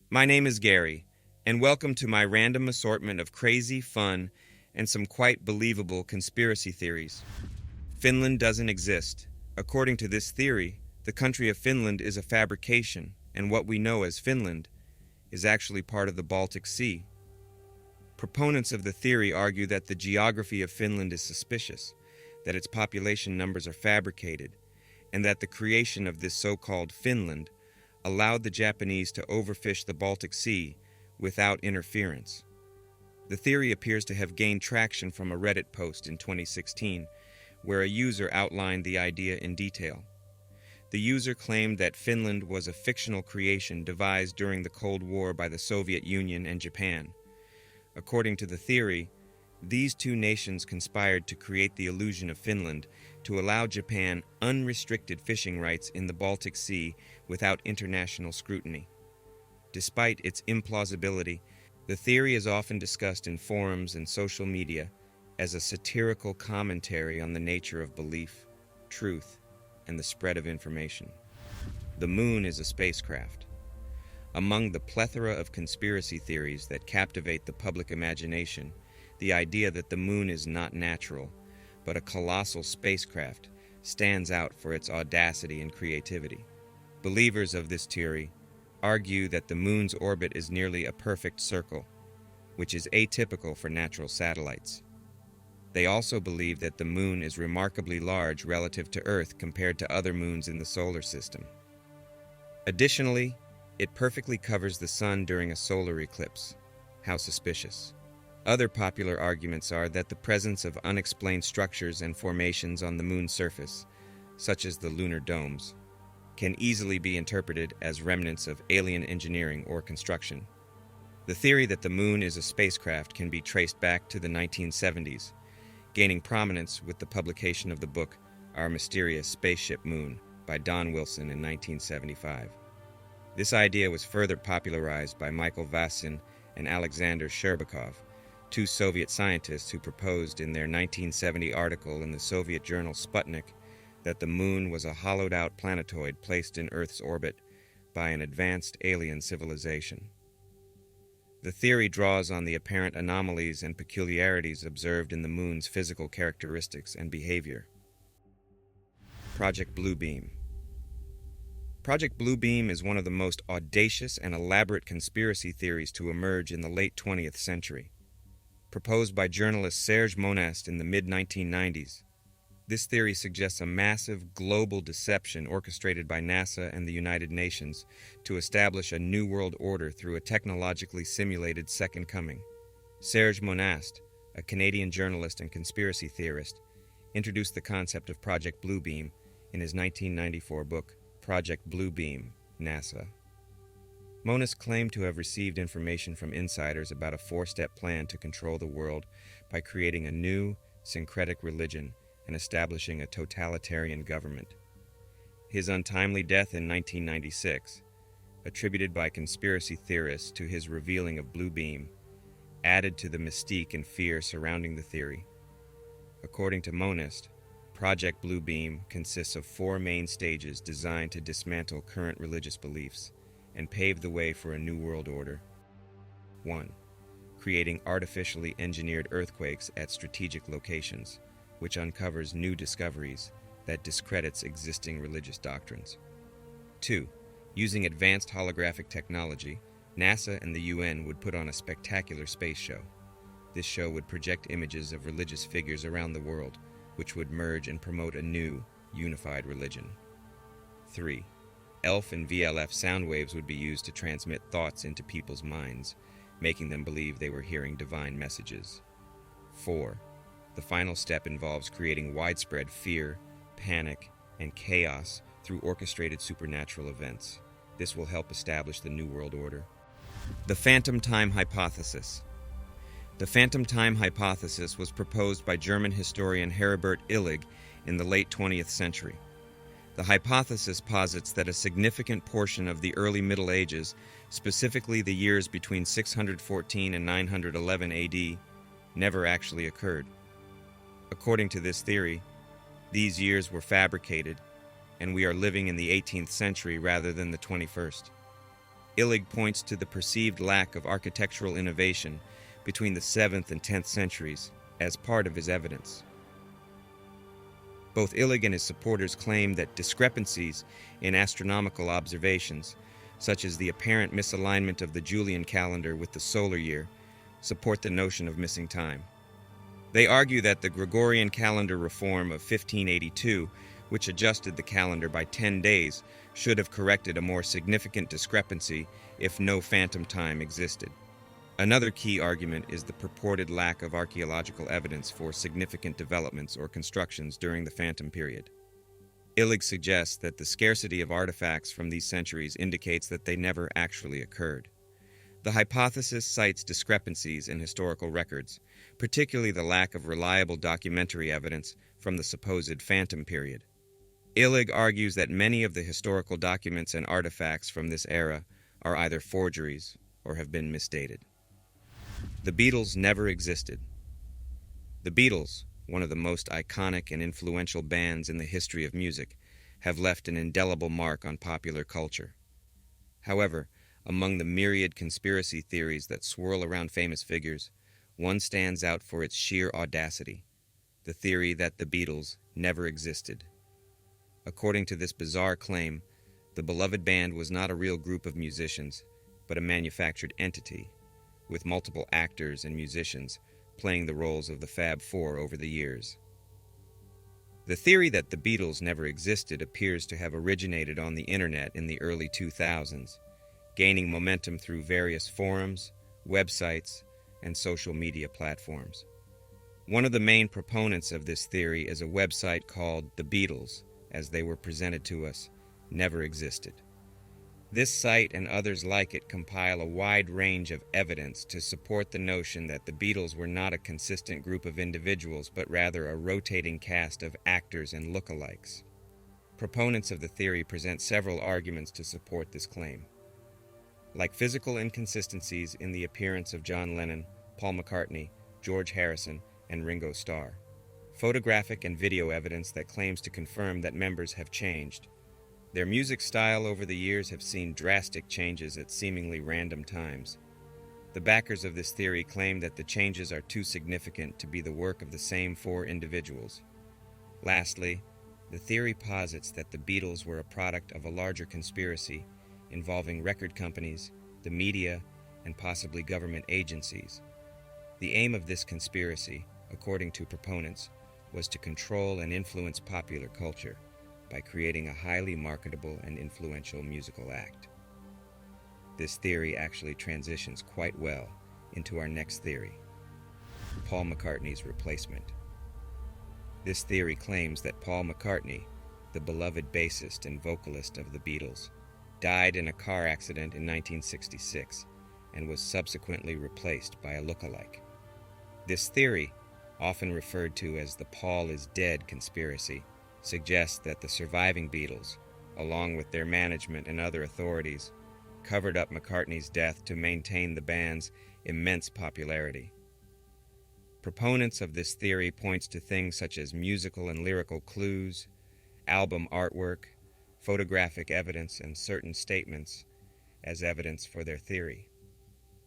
My name is Gary, and welcome to my random assortment of crazy, fun, and some quite believable conspiracy theories. Finland doesn't exist. According to this theory, the country of Finland is a fabrication, and what we know as Finland is actually part of the Baltic Sea. Proponents of the theory argue that the geography of Finland is suspicious, that its population numbers are fabricated, and that the creation of this so-called Finland allowed the Japanese to overfish the Baltic Sea without interference. The theory appears to have gained traction from a Reddit post in 2016, where a user outlined the idea in detail. The user claimed that Finland was a fictional creation devised during the Cold War by the Soviet Union and Japan. According to the theory, these two nations conspired to create the illusion of Finland to allow Japan unrestricted fishing rights in the Baltic Sea without international scrutiny. Despite its implausibility, the theory is often discussed in forums and social media as a satirical commentary on the nature of belief, truth, and the spread of information. The Moon is a Spacecraft. Among the plethora of conspiracy theories that captivate the public imagination, the idea that the moon is not natural, but a colossal spacecraft, stands out for its audacity and creativity. Believers of this theory argue that the moon's orbit is nearly a perfect circle, which is atypical for natural satellites. They also believe that the moon is remarkably large relative to Earth compared to other moons in the solar system. Additionally, it perfectly covers the sun during a solar eclipse. How suspicious. Other popular arguments are that the presence of unexplained structures and formations on the moon's surface, such as the lunar domes, can easily be interpreted as remnants of alien engineering or construction. The theory that the moon is a spacecraft can be traced back to the 1970s, gaining prominence with the publication of the book Our Mysterious Spaceship Moon by Don Wilson in 1975. This idea was further popularized by Michael Vasin and Alexander Sherbakov, two Soviet scientists who proposed in their 1970 article in the Soviet journal Sputnik that the moon was a hollowed-out planetoid placed in Earth's orbit by an advanced alien civilization. The theory draws on the apparent anomalies and peculiarities observed in the moon's physical characteristics and behavior. Project Bluebeam. Project Bluebeam is one of the most audacious and elaborate conspiracy theories to emerge in the late 20th century. Proposed by journalist Serge Monast in the mid-1990s, this theory suggests a massive global deception orchestrated by NASA and the United Nations to establish a new world order through a technologically simulated second coming. Serge Monast, a Canadian journalist and conspiracy theorist, introduced the concept of Project Bluebeam in his 1994 book, Project Bluebeam, NASA. Monast claimed to have received information from insiders about a four-step plan to control the world by creating a new, syncretic religion and establishing a totalitarian government. His untimely death in 1996, attributed by conspiracy theorists to his revealing of Bluebeam, added to the mystique and fear surrounding the theory. According to Monast, Project Bluebeam consists of four main stages designed to dismantle current religious beliefs and pave the way for a new world order. 1. Creating artificially engineered earthquakes at strategic locations, which uncovers new discoveries that discredits existing religious doctrines. 2. Using advanced holographic technology, NASA and the UN would put on a spectacular space show. This show would project images of religious figures around the world, which would merge and promote a new, unified religion. 3. ELF and VLF sound waves would be used to transmit thoughts into people's minds, making them believe they were hearing divine messages. 4. The final step involves creating widespread fear, panic, and chaos through orchestrated supernatural events. This will help establish the New World Order. The Phantom Time Hypothesis. The Phantom Time Hypothesis was proposed by German historian Heribert Illig in the late 20th century. The hypothesis posits that a significant portion of the early Middle Ages, specifically the years between 614 and 911 AD, never actually occurred. According to this theory, these years were fabricated, and we are living in the 18th century rather than the 21st. Illig points to the perceived lack of architectural innovation between the 7th and 10th centuries as part of his evidence. Both Illig and his supporters claim that discrepancies in astronomical observations, such as the apparent misalignment of the Julian calendar with the solar year, support the notion of missing time. They argue that the Gregorian calendar reform of 1582, which adjusted the calendar by 10 days, should have corrected a more significant discrepancy if no phantom time existed. Another key argument is the purported lack of archaeological evidence for significant developments or constructions during the Phantom period. Illig suggests that the scarcity of artifacts from these centuries indicates that they never actually occurred. The hypothesis cites discrepancies in historical records, particularly the lack of reliable documentary evidence from the supposed Phantom period. Illig argues that many of the historical documents and artifacts from this era are either forgeries or have been misdated. The Beatles never existed. The Beatles, one of the most iconic and influential bands in the history of music, have left an indelible mark on popular culture. However, among the myriad conspiracy theories that swirl around famous figures, one stands out for its sheer audacity: the theory that the Beatles never existed. According to this bizarre claim, the beloved band was not a real group of musicians, but a manufactured entity, with multiple actors and musicians playing the roles of the Fab Four over the years. The theory that the Beatles never existed appears to have originated on the internet in the early 2000s, gaining momentum through various forums, websites, and social media platforms. One of the main proponents of this theory is a website called The Beatles, as they were presented to us, never existed. This site and others like it compile a wide range of evidence to support the notion that the Beatles were not a consistent group of individuals, but rather a rotating cast of actors and lookalikes. Proponents of the theory present several arguments to support this claim. Like physical inconsistencies in the appearance of John Lennon, Paul McCartney, George Harrison, and Ringo Starr, photographic and video evidence that claims to confirm that members have changed. Their music style over the years have seen drastic changes at seemingly random times. The backers of this theory claim that the changes are too significant to be the work of the same four individuals. Lastly, the theory posits that the Beatles were a product of a larger conspiracy involving record companies, the media, and possibly government agencies. The aim of this conspiracy, according to proponents, was to control and influence popular culture by creating a highly marketable and influential musical act. This theory actually transitions quite well into our next theory: Paul McCartney's replacement. This theory claims that Paul McCartney, the beloved bassist and vocalist of the Beatles, died in a car accident in 1966 and was subsequently replaced by a lookalike. This theory, often referred to as the Paul is dead conspiracy, suggests that the surviving Beatles, along with their management and other authorities, covered up McCartney's death to maintain the band's immense popularity. Proponents of this theory points to things such as musical and lyrical clues, album artwork, photographic evidence, and certain statements as evidence for their theory.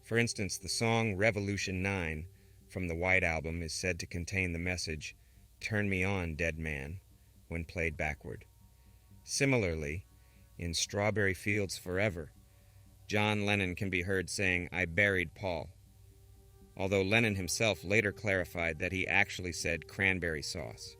For instance, the song Revolution 9 from the White Album is said to contain the message, "Turn me on, dead man," when played backward. Similarly, in Strawberry Fields Forever, John Lennon can be heard saying, "I buried Paul," although Lennon himself later clarified that he actually said cranberry sauce.